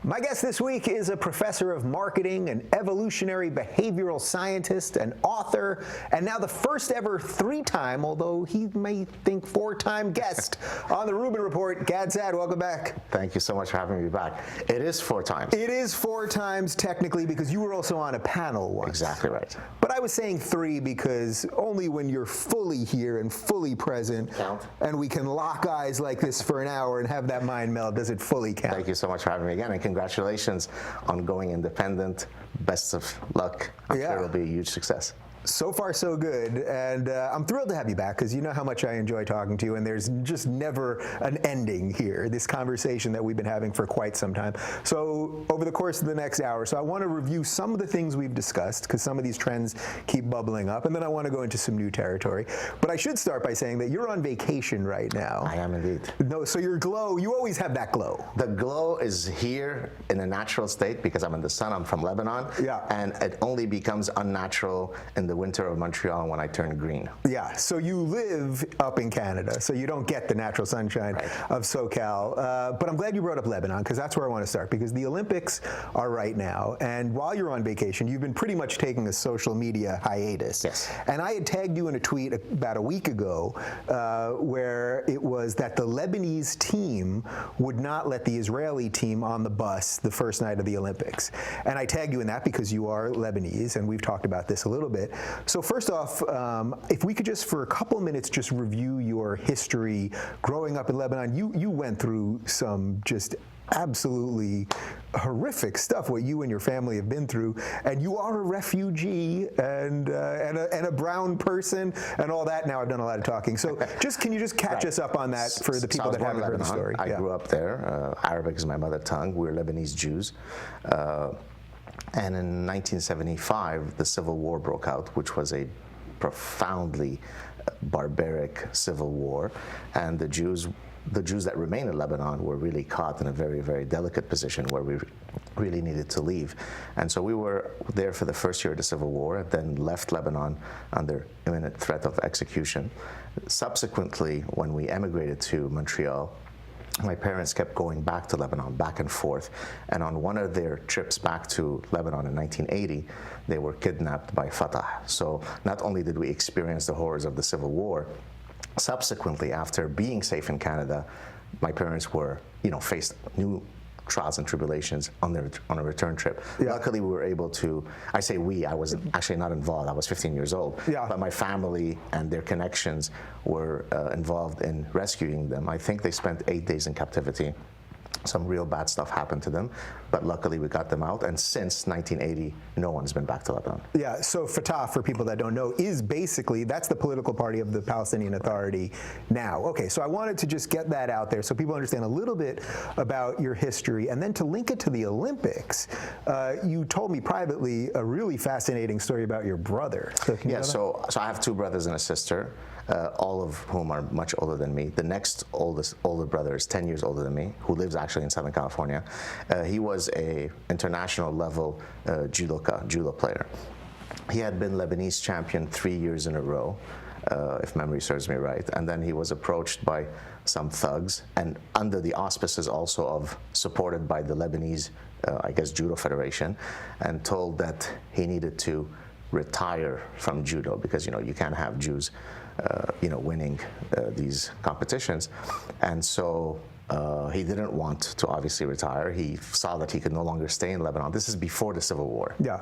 My guest this week is a professor of marketing, an evolutionary behavioral scientist, an author, and now the first ever three-time, although he may think four-time guest on the Rubin Report. Gad Saad, welcome back. Thank you so much for having me back. It is four times. It is four times technically because you were also on a panel once. Exactly right. But I was saying three because only when you're fully here and fully present and we can lock eyes like this for an hour and have that mind meld does it fully count. Thank you so much for having me again, and congratulations on going independent. Best of luck. I'm sure it'll be a huge success. So far, so good, and I'm thrilled to have you back because you know how much I enjoy talking to you, and there's just never an ending here, this conversation that we've been having for quite some time. So over the course of the next hour, I want to review some of the things we've discussed because some of these trends keep bubbling up, and then I want to go into some new territory. But I should start by saying that you're on vacation right now. I am indeed. No, so your glow, you always have that glow. The glow is here in a natural state because I'm in the sun, I'm from Lebanon, and it only becomes unnatural in the winter of Montreal when I turn green. Yeah, so you live up in Canada, so you don't get the natural sunshine of SoCal. But I'm glad you brought up Lebanon because that's where I want to start because the Olympics are right now, and while you're on vacation, you've been pretty much taking a social media hiatus. Yes. And I had tagged you in a tweet about a week ago where it was that the Lebanese team would not let the Israeli team on the bus the first night of the Olympics. And I tagged you in that because you are Lebanese, and we've talked about this a little bit. So first off, if we could just for a couple minutes just review your history growing up in Lebanon. You went through some just absolutely horrific stuff, what you and your family have been through, and you are a refugee and a brown person and all that. Now I've done a lot of talking. So can you just catch us up on that for the people that haven't heard the story? I grew up there. Arabic is my mother tongue. We're Lebanese Jews. And in 1975, the Civil War broke out, which was a profoundly barbaric civil war, and the Jews that remained in Lebanon were really caught in a very, very delicate position where we really needed to leave. And so we were there for the first year of the Civil War, and then left Lebanon under imminent threat of execution. Subsequently, when we emigrated to Montreal, my parents kept going back to Lebanon, back and forth, and on one of their trips back to Lebanon in 1980, they were kidnapped by Fatah. So not only did we experience the horrors of the Civil War, subsequently, after being safe in Canada, my parents were, faced new trials and tribulations on a return trip. Luckily, we were able to, I say we, I was actually not involved, I was 15 years old, but my family and their connections were involved in rescuing them. I think they spent 8 days in captivity. Some real bad stuff happened to them, but luckily we got them out, and since 1980, no one's been back to Lebanon. Yeah, so Fatah, for people that don't know, is basically, that's the political party of the Palestinian Authority now. Okay, so I wanted to just get that out there so people understand a little bit about your history, and then to link it to the Olympics, you told me privately a really fascinating story about your brother. So I have two brothers and a sister. All of whom are much older than me. The next older brother is 10 years older than me, who lives actually in Southern California. He was a international level judo player. He had been Lebanese champion 3 years in a row, if memory serves me right. And then he was approached by some thugs, and under the auspices also of, supported by the Lebanese, Judo Federation, and told that he needed to retire from judo because, you can't have Jews winning these competitions. And so he didn't want to obviously retire. He saw that he could no longer stay in Lebanon. This is before the Civil War. Yeah.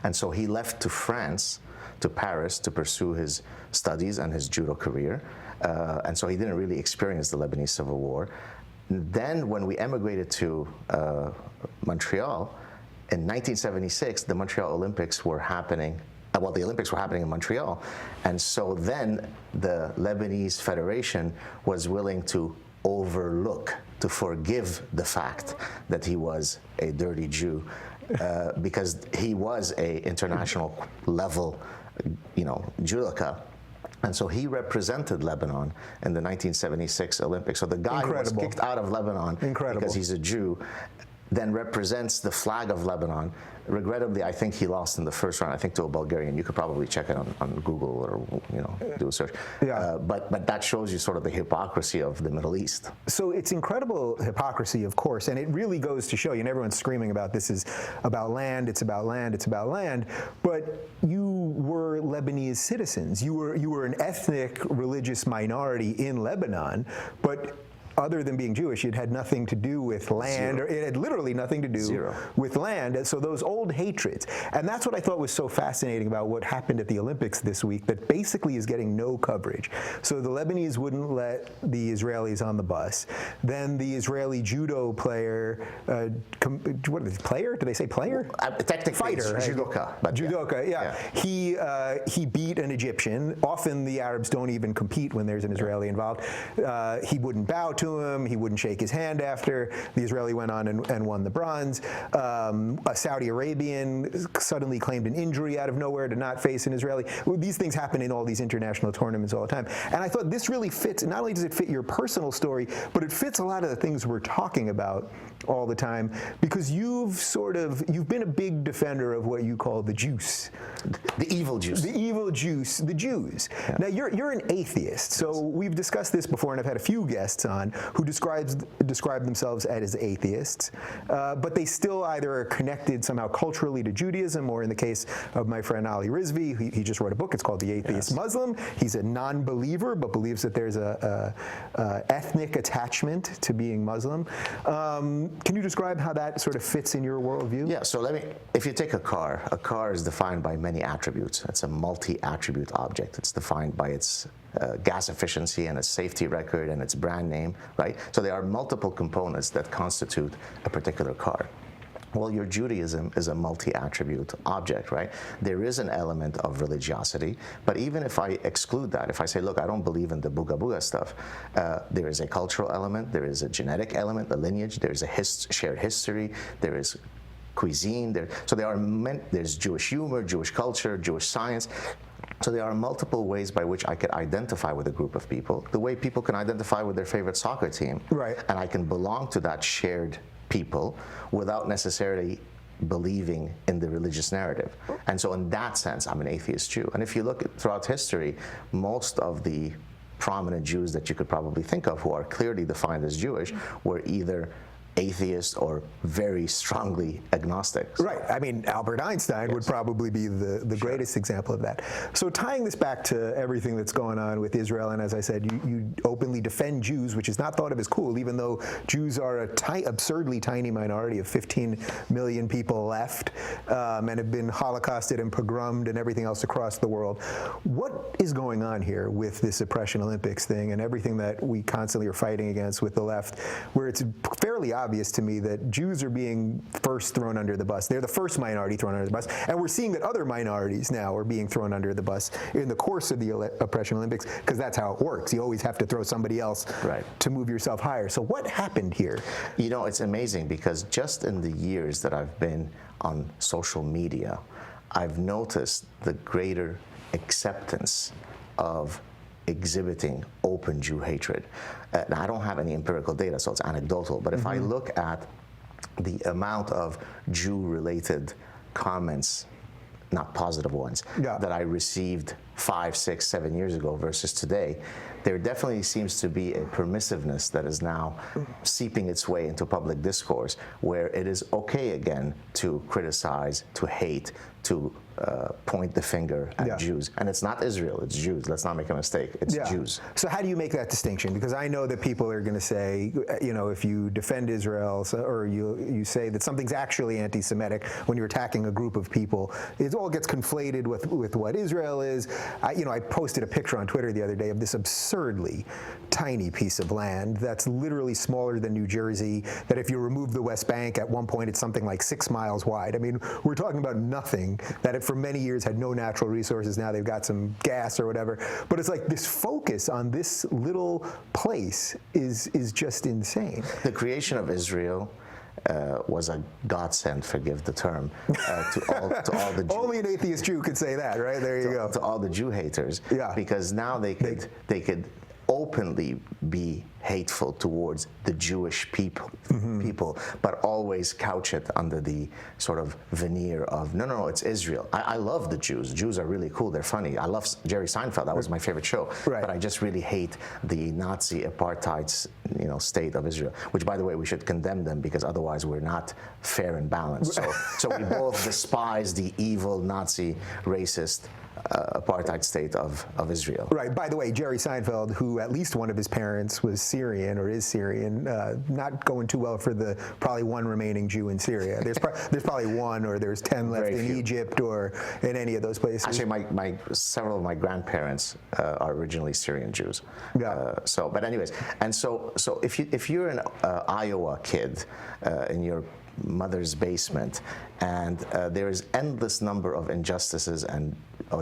And so he left to France, to Paris, to pursue his studies and his judo career. And so he didn't really experience the Lebanese Civil War. Then when we emigrated to Montreal, in 1976, the Montreal Olympics were happening. The Olympics were happening in Montreal. And so then the Lebanese Federation was willing to forgive the fact that he was a dirty Jew, because he was a international level, judoka. And so he represented Lebanon in the 1976 Olympics. So the guy who was kicked out of Lebanon because he's a Jew then represents the flag of Lebanon. Regrettably, I think he lost in the first round, I think to a Bulgarian. You could probably check it on Google or do a search. Yeah. But that shows you sort of the hypocrisy of the Middle East. So it's incredible hypocrisy, of course, and it really goes to show you, and everyone's screaming about this is about land, it's about land, it's about land, but you were Lebanese citizens. You were an ethnic religious minority in Lebanon, but other than being Jewish, it had nothing to do with land, or it had literally nothing to do with land. And so those old hatreds, and that's what I thought was so fascinating about what happened at the Olympics this week, that basically is getting no coverage. So the Lebanese wouldn't let the Israelis on the bus. Then the Israeli judo player, what is it, player? Do they say player? Technically, fighter, judoka. But judoka, yeah. He beat an Egyptian. Often the Arabs don't even compete when there's an Israeli involved. He wouldn't bow to him. He wouldn't shake his hand after. The Israeli went on and won the bronze. A Saudi Arabian suddenly claimed an injury out of nowhere to not face an Israeli. Well, these things happen in all these international tournaments all the time. And I thought this really fits, not only does it fit your personal story, but it fits a lot of the things we're talking about all the time, because you've been a big defender of what you call the juice. The evil Jews. The evil juice, the Jews. Yeah. Now, you're an atheist, so we've discussed this before, and I've had a few guests on who describe themselves as atheists, but they still either are connected somehow culturally to Judaism, or in the case of my friend Ali Rizvi, he just wrote a book, it's called The Atheist Muslim. He's a non-believer, but believes that there's a ethnic attachment to being Muslim. Can you describe how that sort of fits in your worldview? Yeah, so if you take a car is defined by many attributes. It's a multi-attribute object. It's defined by its gas efficiency and its safety record and its brand name, right? So there are multiple components that constitute a particular car. Well, your Judaism is a multi-attribute object, right? There is an element of religiosity, but even if I exclude that, if I say, look, I don't believe in the booga booga stuff, there is a cultural element, there is a genetic element, the lineage, there is a shared history, there is cuisine, there's Jewish humor, Jewish culture, Jewish science. So there are multiple ways by which I could identify with a group of people, the way people can identify with their favorite soccer team. Right. And I can belong to that shared people without necessarily believing in the religious narrative. And so in that sense, I'm an atheist Jew. And if you look throughout history, most of the prominent Jews that you could probably think of who are clearly defined as Jewish were either atheist or very strongly agnostic. Right. I mean, Albert Einstein would probably be the greatest example of that. So tying this back to everything that's going on with Israel, and as I said, you openly defend Jews, which is not thought of as cool, even though Jews are a absurdly tiny minority of 15 million people left, and have been holocausted and pogromed and everything else across the world. What is going on here with this oppression Olympics thing and everything that we constantly are fighting against with the left, where it's fairly obvious to me that Jews are being first thrown under the bus. They're the first minority thrown under the bus, and we're seeing that other minorities now are being thrown under the bus in the course of the oppression Olympics, because that's how it works. You always have to throw somebody else to move yourself higher. So what happened here? You know, it's amazing, because just in the years that I've been on social media, I've noticed the greater acceptance of exhibiting open Jew hatred. Now, I don't have any empirical data, so it's anecdotal, but if I look at the amount of Jew-related comments, not positive ones, that I received 5, 6, 7 years ago versus today, there definitely seems to be a permissiveness that is now seeping its way into public discourse, where it is okay again to criticize, to hate, to point the finger at Jews. And it's not Israel, it's Jews. Let's not make a mistake. It's Jews. So how do you make that distinction? Because I know that people are going to say, you know, if you defend Israel, or you say that something's actually anti-Semitic when you're attacking a group of people, it all gets conflated with what Israel is. I posted a picture on Twitter the other day of this absurdly tiny piece of land that's literally smaller than New Jersey, that if you remove the West Bank, at one point it's something like 6 miles wide. I mean, we're talking about nothing that for many years had no natural resources. Now they've got some gas or whatever. But it's like this focus on this little place is just insane. The creation of Israel was a godsend, forgive the term, to all the Jews. Only an atheist Jew could say that, right? There you go. To all the Jew haters. Because now they could openly be hateful towards the Jewish people, but always couch it under the sort of veneer of no, it's Israel. I love the Jews. Jews are really cool. They're funny. I love Jerry Seinfeld. That was my favorite show. Right. But I just really hate the Nazi apartheid, state of Israel. Which, by the way, we should condemn them because otherwise we're not fair and balanced. So we both despise the evil Nazi, racist apartheid state of Israel. Right. By the way, Jerry Seinfeld, who at least one of his parents was Syrian or is Syrian, not going too well for the probably one remaining Jew in Syria. There's probably one, or there's 10 left in Egypt or in any of those places. Actually, several of my grandparents are originally Syrian Jews. Yeah. But anyways, and so if you're an Iowa kid in your mother's basement, and there is endless number of injustices and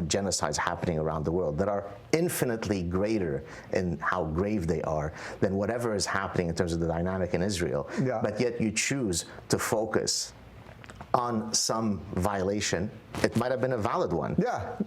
genocides happening around the world that are infinitely greater in how grave they are than whatever is happening in terms of the dynamic in Israel. Yeah. But yet you choose to focus on some violation. It might have been a valid one. Yeah.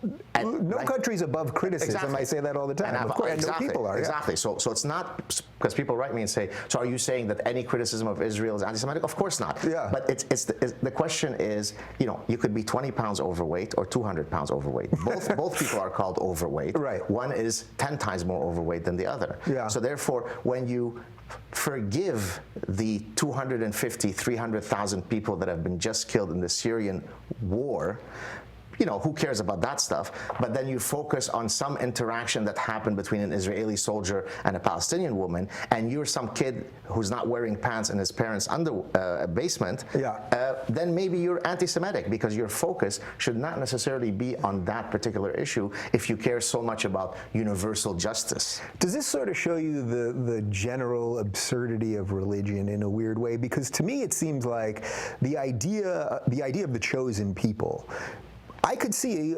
No country's above criticism. Exactly. I say that all the time. Of course, exactly, no people are. Exactly. Yeah. So it's not, because people write me and say, so are you saying that any criticism of Israel is anti-Semitic? Of course not. Yeah. But the question is, you could be 20 pounds overweight or 200 pounds overweight. Both people are called overweight. Right. One is 10 times more overweight than the other. Yeah. So therefore, when you forgive the 250, 300,000 people that have been just killed in the Syrian war, who cares about that stuff? But then you focus on some interaction that happened between an Israeli soldier and a Palestinian woman, and you're some kid who's not wearing pants in his parents' basement, then maybe you're anti-Semitic, because your focus should not necessarily be on that particular issue if you care so much about universal justice. Does this sort of show you the general absurdity of religion in a weird way? Because to me it seems like the idea of the chosen people, I could see,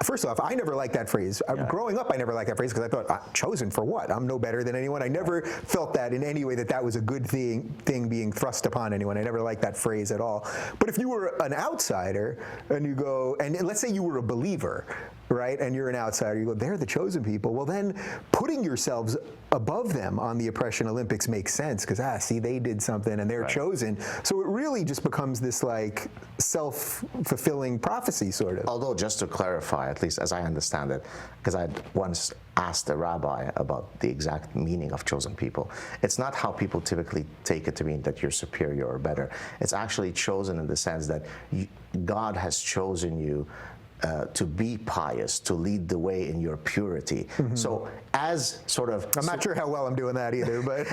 first off, I never liked that phrase. Growing up, I never liked that phrase because I thought, chosen for what? I'm no better than anyone. I never felt that in any way that was a good thing being thrust upon anyone. I never liked that phrase at all. But if you were an outsider and you go, and let's say you were a believer, right, and you're an outsider, you go, they're the chosen people. Well, then putting yourselves above them on the oppression Olympics makes sense because, see, they did something and they're chosen. So it really just becomes this like self-fulfilling prophecy sort of. Although, just to clarify, at least as I understand it, because I once asked a rabbi about the exact meaning of chosen people, it's not how people typically take it to mean that you're superior or better. It's actually chosen in the sense that God has chosen you to be pious, to lead the way in your purity. So as sort of... I'm not sure how well I'm doing that either, but...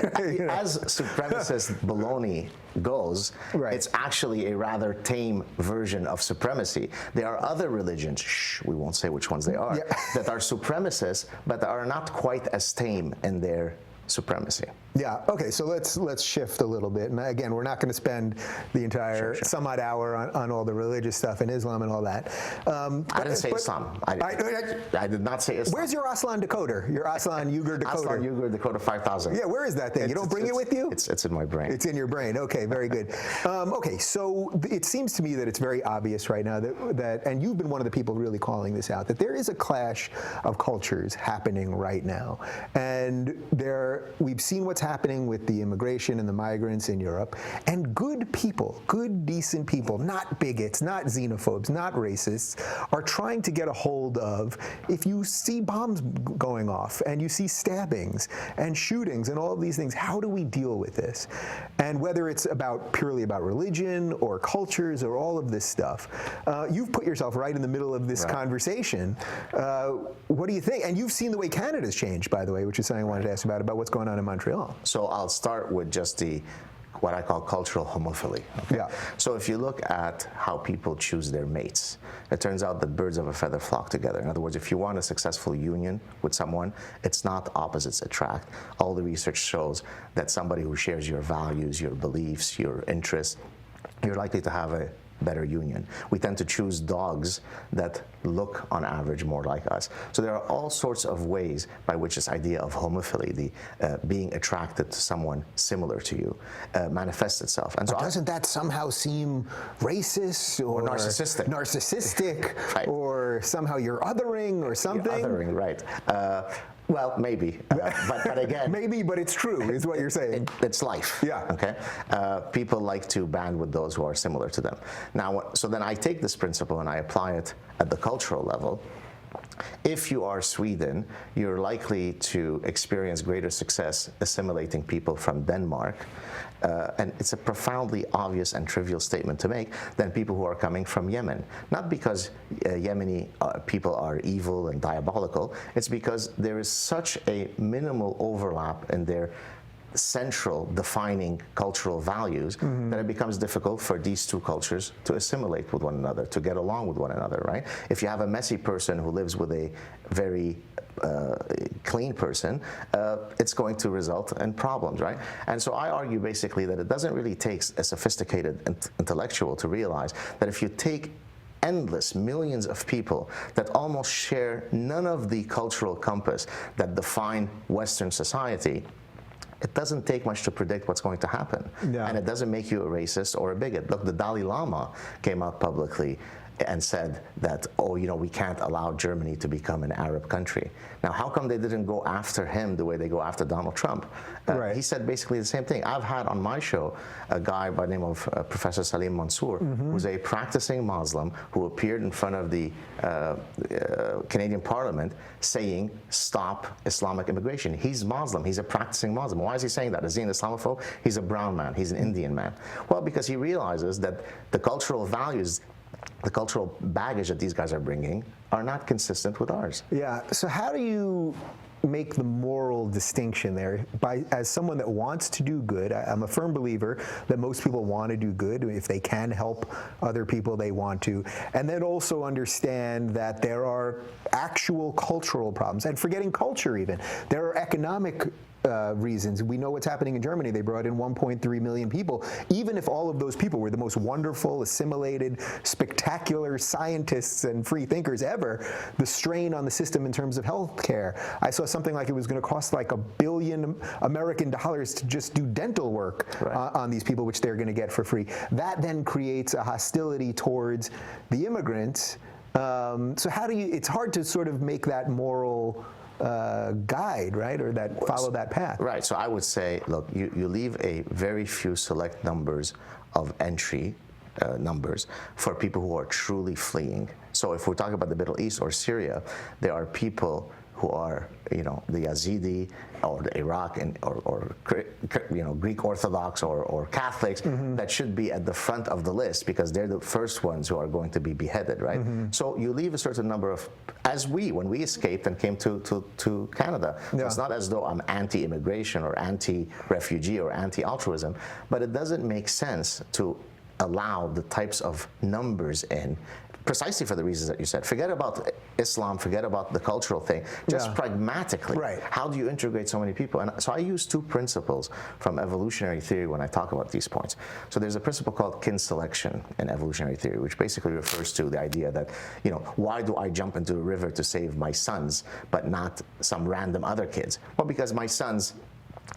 As supremacist baloney goes, it's actually a rather tame version of supremacy. There are other religions, we won't say which ones they are, that are supremacists, but are not quite as tame in their supremacy. Yeah. Okay. So let's shift a little bit. And again, we're not going to spend the entire some odd hour on all the religious stuff in Islam and all that. I didn't say Islam. I did not say Islam. Where's your Aslan decoder? Your Aslan Uyghur decoder? Aslan Uyghur decoder 5000. Yeah. Where is that thing? You don't bring it with you? It's in my brain. It's in your brain. Okay. Very good. Okay. So it seems to me that it's very obvious right now that, and you've been one of the people really calling this out, that there is a clash of cultures happening right now, and we've seen what's happening with the immigration and the migrants in Europe, and good people, good, decent people, not bigots, not xenophobes, not racists, are trying to get a hold of, if you see bombs going off and you see stabbings and shootings and all of these things, how do we deal with this? And whether it's purely about religion or cultures or all of this stuff, you've put yourself right in the middle of this conversation. What do you think? And you've seen the way Canada's changed, by the way, which is something I wanted to ask about what's going on in Montreal. So I'll start with just what I call cultural homophily. Okay? Yeah. So if you look at how people choose their mates, it turns out that birds of a feather flock together. In other words, if you want a successful union with someone, it's not opposites attract. All the research shows that somebody who shares your values, your beliefs, your interests, you're likely to have a better union. We tend to choose dogs that look on average more like us. So there are all sorts of ways by which this idea of homophily, the being attracted to someone similar to you, manifests itself. And so doesn't that somehow seem racist or narcissistic, or somehow you're othering or something? You're othering, right. Well, maybe, but again, maybe, but it's true, is what you're saying. It's life. Yeah. Okay. People like to band with those who are similar to them. Now, so then I take this principle and I apply it at the cultural level. If you are Sweden, you're likely to experience greater success assimilating people from Denmark, and it's a profoundly obvious and trivial statement to make, than people who are coming from Yemen. Not because Yemeni people are evil and diabolical, it's because there is such a minimal overlap in their central defining cultural values that it becomes difficult for these two cultures to assimilate with one another, to get along with one another, right? If you have a messy person who lives with a very clean person, it's going to result in problems, right? And so I argue basically that it doesn't really take a sophisticated intellectual to realize that if you take endless millions of people that almost share none of the cultural compass that define Western society, it doesn't take much to predict what's going to happen. Yeah. And it doesn't make you a racist or a bigot. Look, the Dalai Lama came out publicly and said that, oh, you know, we can't allow Germany to become an Arab country. Now, how come they didn't go after him the way they go after Donald Trump? Right. He said basically the same thing. I've had on my show a guy by the name of Professor Salim Mansour, who's a practicing Muslim who appeared in front of the Canadian Parliament saying, stop Islamic immigration. He's Muslim. He's a practicing Muslim. Why is he saying that? Is he an Islamophobe? He's a brown man. He's an Indian man. Well, because he realizes that the cultural values, the cultural baggage that these guys are bringing are not consistent with ours. Yeah, so how do you make the moral distinction there? As someone that wants to do good, I'm a firm believer that most people want to do good. If they can help other people, they want to. And then also understand that there are actual cultural problems. And forgetting culture even, there are economic reasons. We know what's happening in Germany. They brought in 1.3 million people. Even if all of those people were the most wonderful, assimilated, spectacular scientists and free thinkers ever, the strain on the system in terms of healthcare, I saw something like it was going to cost like $1 billion American dollars to just do dental work on these people, which they're going to get for free. That then creates a hostility towards the immigrants. So how do you, it's hard to sort of make that moral guide, right, or that follow that path. Right, so I would say, look, you leave a very few select numbers of entry numbers for people who are truly fleeing. So if we're talking about the Middle East or Syria, there are people who are, you know, the Yazidi or the Iraq or you know, Greek Orthodox or Catholics that should be at the front of the list because they're the first ones who are going to be beheaded, right? So you leave a certain number of, when we escaped and came to Canada. So it's not as though I'm anti-immigration or anti-refugee or anti-altruism, but it doesn't make sense to allow the types of numbers in precisely for the reasons that you said. Forget about Islam, forget about the cultural thing, just pragmatically. Right. How do you integrate so many people? And so I use two principles from evolutionary theory when I talk about these points. So there's a principle called kin selection in evolutionary theory, which basically refers to the idea that, you know, why do I jump into a river to save my sons, but not some random other kids? Well, because my sons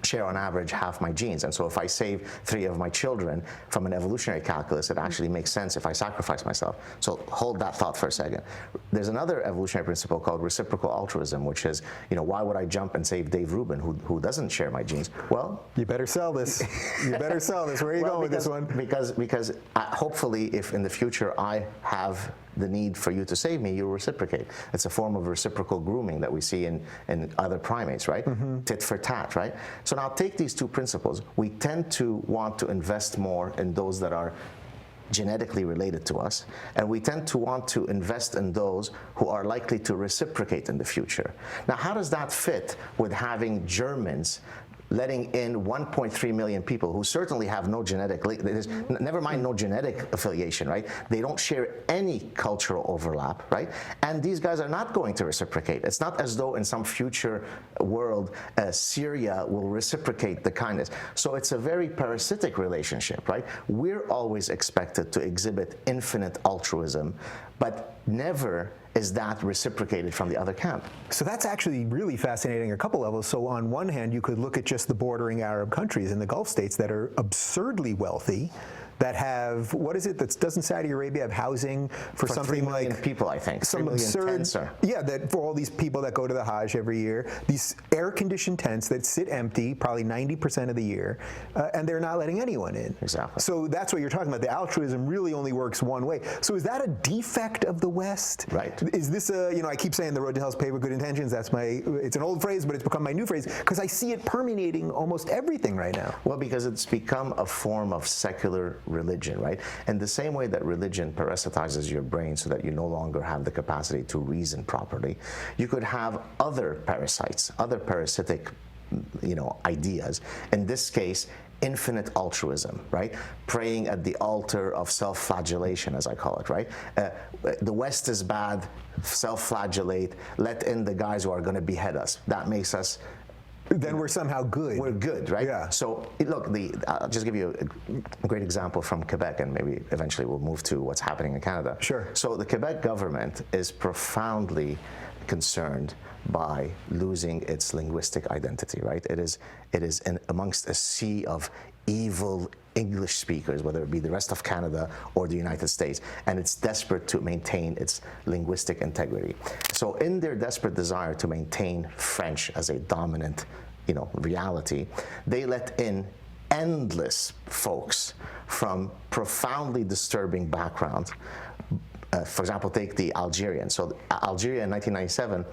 share on average half my genes, and so if I save 3 of my children from an evolutionary calculus, it actually makes sense if I sacrifice myself. So hold that thought for a second. There's another evolutionary principle called reciprocal altruism, which is, you know, why would I jump and save Dave Rubin, who doesn't share my genes? Well, you better sell this. You better sell this. Where are you going with this one? Because hopefully, if in the future I have the need for you to save me, you'll reciprocate. It's a form of reciprocal grooming that we see in other primates, right? Tit for tat, right? So now take these two principles. We tend to want to invest more in those that are genetically related to us, and we tend to want to invest in those who are likely to reciprocate in the future. Now, how does that fit with having Germans letting in 1.3 million people who certainly have no genetic, never mind no genetic affiliation, right? They don't share any cultural overlap, right? And these guys are not going to reciprocate. It's not as though in some future world, Syria will reciprocate the kindness. So it's a very parasitic relationship, right? We're always expected to exhibit infinite altruism, but never is that reciprocated from the other camp. So that's actually really fascinating on a couple levels. So on one hand, you could look at just the bordering Arab countries in the Gulf states that are absurdly wealthy, that have, what is it, doesn't Saudi Arabia have housing for something 3 million like people, I think. some 3 million absurd, tents that for all these people that go to the Hajj every year, these air-conditioned tents that sit empty probably 90% of the year, and they're not letting anyone in. Exactly. So that's what you're talking about. The altruism really only works one way. So is that a defect of the West? Right. Is this I keep saying the road to hell is paved with good intentions. It's an old phrase, but it's become my new phrase because I see it permeating almost everything right now. Well, because it's become a form of secular religion, right? And the same way that religion parasitizes your brain so that you no longer have the capacity to reason properly, you could have other parasites, other parasitic, ideas. In this case, infinite altruism, right? Praying at the altar of self-flagellation, as I call it, right? The West is bad, self-flagellate, let in the guys who are going to behead us. That makes us... Then we're somehow good. We're good, right? Yeah. So look, I'll just give you a great example from Quebec, and maybe eventually we'll move to what's happening in Canada. Sure. So the Quebec government is profoundly concerned by losing its linguistic identity, right? It is amongst a sea of evil English speakers, whether it be the rest of Canada or the United States, and it's desperate to maintain its linguistic integrity. So in their desperate desire to maintain French as a dominant, reality, they let in endless folks from profoundly disturbing backgrounds. For example, take the Algerians. So Algeria in 1997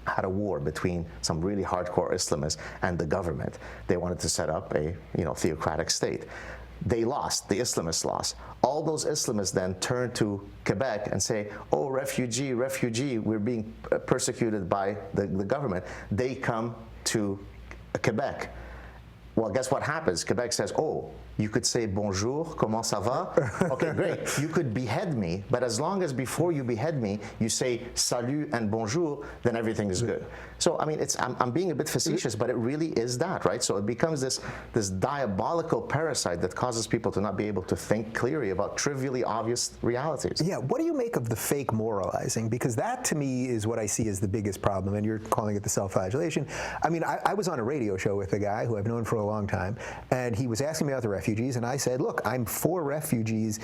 had a war between some really hardcore Islamists and the government. They wanted to set up a theocratic state. They lost, the Islamists lost. All those Islamists then turned to Quebec and say, oh, refugee, we're being persecuted by the government. They come to Quebec. Well, guess what happens? Quebec says, oh, you could say bonjour, comment ça va? Okay, great. You could behead me, but as long as before you behead me, you say salut and bonjour, then everything is good. So, I mean, I'm being a bit facetious, but it really is that, right? So it becomes this diabolical parasite that causes people to not be able to think clearly about trivially obvious realities. Yeah, what do you make of the fake moralizing? Because that, to me, is what I see as the biggest problem, and you're calling it the self-flagellation. I mean, I was on a radio show with a guy who I've known for a long time, and he was asking me about the refugees, and I said, look, I'm for refugees,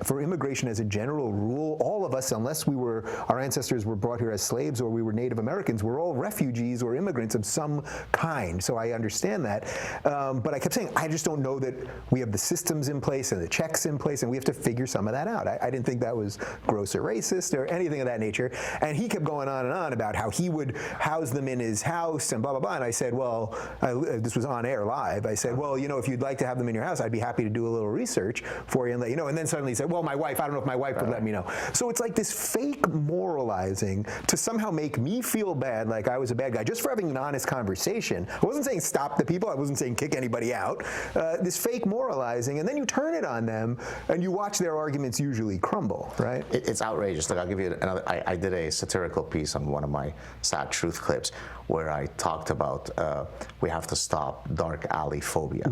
for immigration as a general rule. All of us, unless our ancestors were brought here as slaves or we were Native Americans, we're all refugees or immigrants of some kind. So I understand that. But I kept saying, I just don't know that we have the systems in place and the checks in place, and we have to figure some of that out. I didn't think that was gross or racist or anything of that nature. And he kept going on and on about how he would house them in his house and blah, blah, blah. And I said, well, this was on air live. I said, well, if you'd like to have them in your house, I'd be happy to do a little research for you and let you know. And then suddenly he said, well, my wife, I don't know if my wife would let me know. So it's like this fake moralizing to somehow make me feel bad, like I was a bad guy, just for having an honest conversation. I wasn't saying stop the people. I wasn't saying kick anybody out. This fake moralizing, and then you turn it on them, and you watch their arguments usually crumble, right? It's outrageous. Look, I'll give you another. I did a satirical piece on one of my Sad Truth clips where I talked about we have to stop dark alley phobia.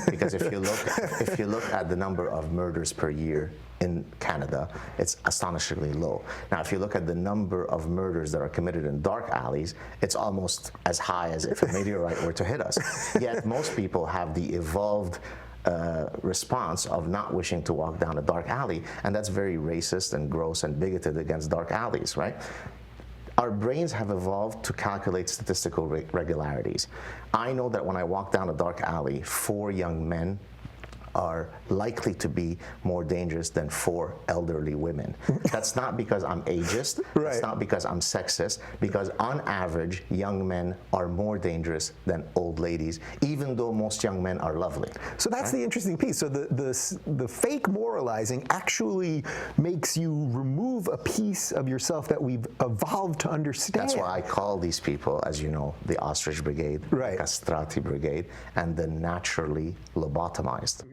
Because if you look at the number of murders per year in Canada, it's astonishingly low. Now, if you look at the number of murders that are committed in dark alleys, it's almost as high as if a meteorite were to hit us. Yet most people have the evolved response of not wishing to walk down a dark alley, and that's very racist and gross and bigoted against dark alleys, right? Our brains have evolved to calculate statistical regularities. I know that when I walk down a dark alley, 4 young men are likely to be more dangerous than 4 elderly women. That's not because I'm ageist, right. It's not because I'm sexist, because on average, young men are more dangerous than old ladies, even though most young men are lovely. So that's the interesting piece. So the fake moralizing actually makes you remove a piece of yourself that we've evolved to understand. That's why I call these people, as you know, the ostrich brigade, right. castrati brigade, and the naturally lobotomized.